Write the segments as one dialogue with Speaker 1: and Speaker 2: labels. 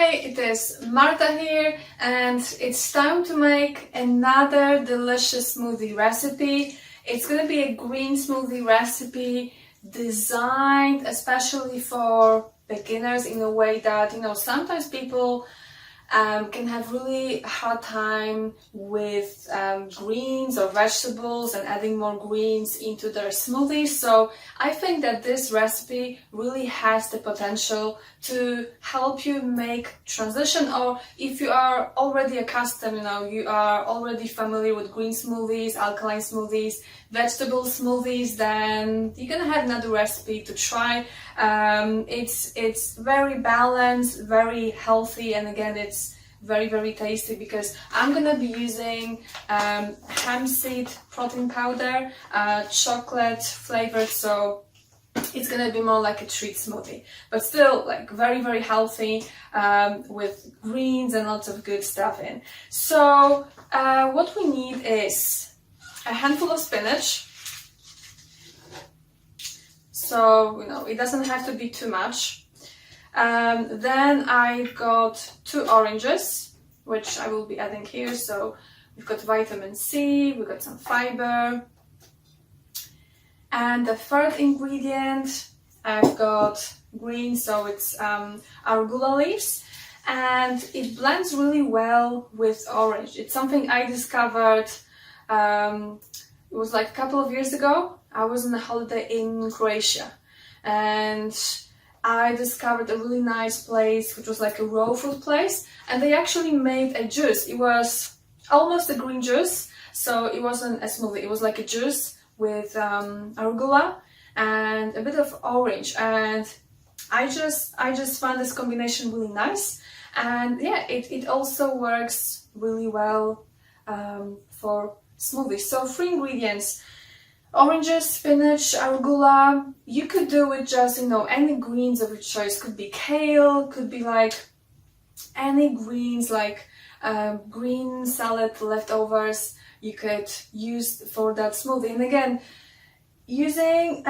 Speaker 1: Hey, it is Marta here, and it's time to make another delicious smoothie recipe. It's gonna be a green smoothie recipe designed especially for beginners in a way that, sometimes people can have really hard time with greens or vegetables and adding more greens into their smoothies. So I think that this recipe really has the potential to help you make transition, or if you are already accustomed, you are already familiar with green smoothies, alkaline smoothies, vegetable smoothies, then you're gonna have another recipe to try. It's very balanced, very healthy, and again, it's very tasty because I'm gonna be using hemp seed protein powder, chocolate flavored, so it's gonna be more like a treat smoothie, but still like very healthy, with greens and lots of good stuff in. So what we need is a handful of spinach. So it doesn't have to be too much. Then I've got 2 oranges, which I will be adding here. So we've got vitamin C, we've got some fiber. And the third ingredient, I've got green, so it's arugula leaves. And it blends really well with orange. It's something I discovered, it was like a couple of years ago. I was on a holiday in Croatia, and I discovered a really nice place, which was like a raw food place, and they actually made a juice. It was almost a green juice, so it wasn't a smoothie, it was like a juice with arugula and a bit of orange, and I just found this combination really nice, and yeah, it also works really well for smoothies. So 3 ingredients: oranges, spinach, arugula. You could do with just, any greens of your choice. Could be kale, could be like any greens, like green salad leftovers you could use for that smoothie. And again, using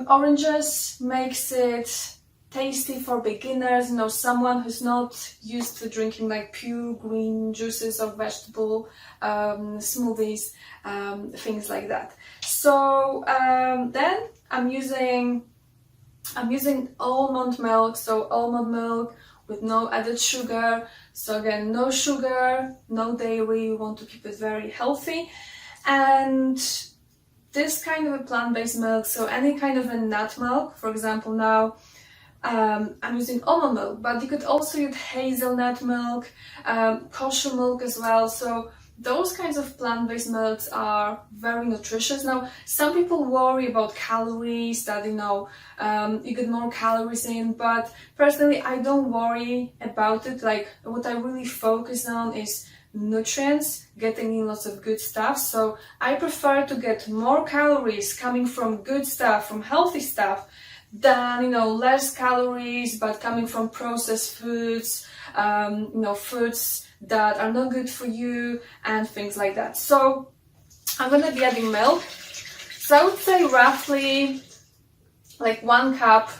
Speaker 1: oranges makes it tasty for beginners, someone who's not used to drinking like pure green juices or vegetable smoothies, things like that. So then I'm using almond milk, so almond milk with no added sugar. So again, no sugar, no dairy, we want to keep it very healthy. And this kind of a plant-based milk, so any kind of a nut milk, for example, now I'm using almond milk, but you could also use hazelnut milk, kosher milk as well. So those kinds of plant-based milks are very nutritious. Now, some people worry about calories, that you get more calories in, but personally I don't worry about it. Like, what I really focus on is nutrients, getting in lots of good stuff. So I prefer to get more calories coming from good stuff, from healthy stuff, than less calories but coming from processed foods, foods that are not good for you and things like that. So I'm gonna be adding milk. So I would say roughly like 1 cup,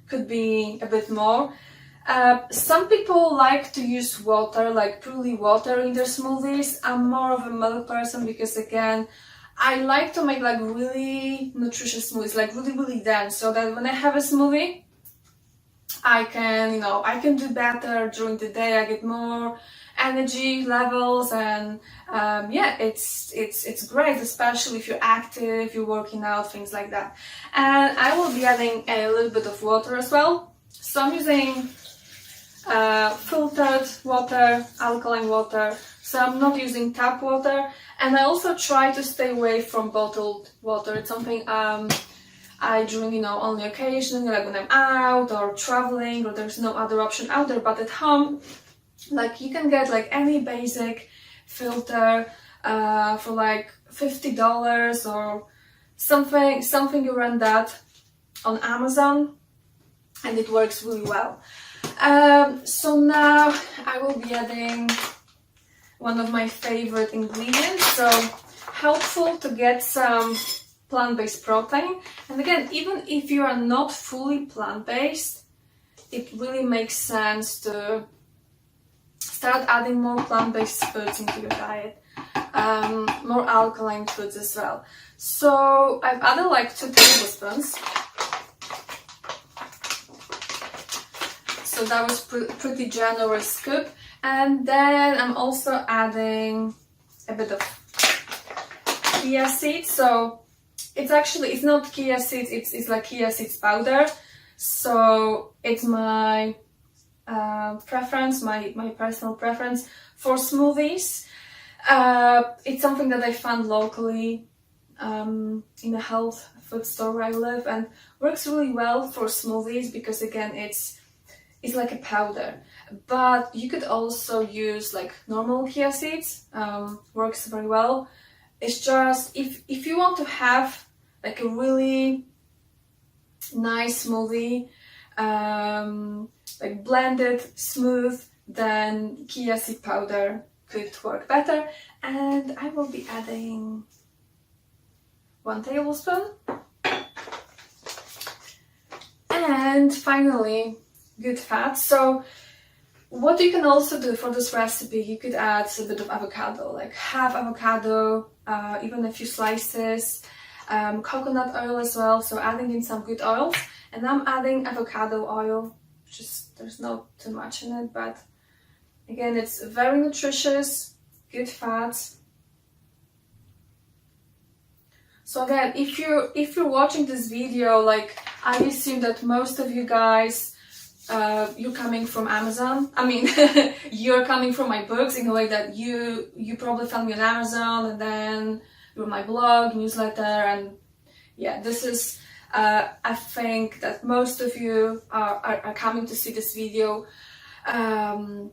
Speaker 1: could be a bit more. Some people like to use water, like purely water in their smoothies. I'm more of a milk person because, again, I like to make like really nutritious smoothies, like really dense, so that when I have a smoothie, I can do better during the day. I get more energy levels, and yeah, it's great, especially if you're active, you're working out, things like that. And I will be adding a little bit of water as well. So I'm using filtered water, alkaline water, so I'm not using tap water. And I also try to stay away from bottled water. It's something I drink, only occasionally, like when I'm out or traveling, or there's no other option out there. But at home, like, you can get like any basic filter for like $50 or something around that on Amazon, and it works really well. So now I will be adding one of my favorite ingredients, so helpful to get some plant-based protein. And again, even if you are not fully plant-based, it really makes sense to start adding more plant-based foods into your diet, more alkaline foods as well. So I've added like 2 tablespoons. So that was pretty generous scoop. And then I'm also adding a bit of chia seeds. So it's not chia seeds, it's like chia seeds powder. So it's my preference, my personal preference for smoothies. It's something that I found locally in a health food store where I live, and works really well for smoothies because again it's like a powder. But you could also use like normal chia seeds, works very well. It's just if you want to have like a really nice smoothie, like blended, smooth, then chia seed powder could work better. And I will be adding 1 tablespoon. And finally, good fat. So what you can also do for this recipe, you could add a bit of avocado, like half avocado, even a few slices, coconut oil as well, so adding in some good oils. And I'm adding avocado oil, just there's not too much in it, but again it's very nutritious, good fats. So again, if you're watching this video, like I assume that most of you guys, you're coming from Amazon. I mean, you're coming from my books in a way that you probably found me on Amazon, and then through my blog, newsletter, and yeah, this is, I think that most of you are coming to see this video, and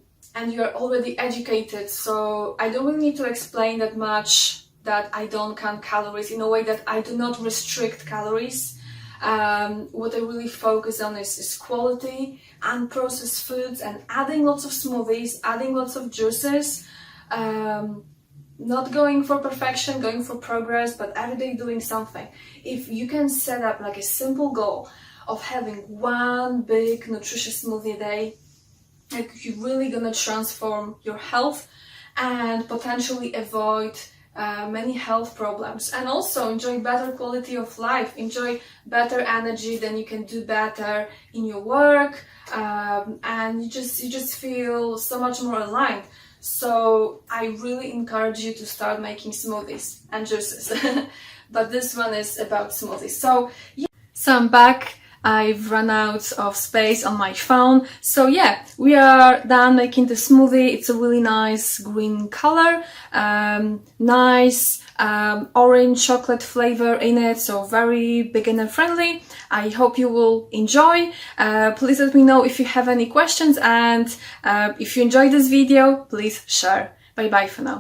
Speaker 1: you're already educated, so I don't really need to explain that much that I don't count calories, in a way that I do not restrict calories. What I really focus on is quality, unprocessed foods, and adding lots of smoothies, adding lots of juices, not going for perfection, going for progress, but every day doing something. If you can set up like a simple goal of having 1 big nutritious smoothie a day, like you're really gonna transform your health and potentially avoid many health problems, and also enjoy better quality of life, enjoy better energy, then you can do better in your work, and you just feel so much more aligned. So I really encourage you to start making smoothies and juices. But this one is about smoothies. So yeah. So I'm back. I've run out of space on my phone. So yeah, we are done making the smoothie. It's a really nice green color, nice orange chocolate flavor in it, so very beginner friendly. I hope you will enjoy. Please let me know if you have any questions, and if you enjoyed this video, please share. Bye bye for now.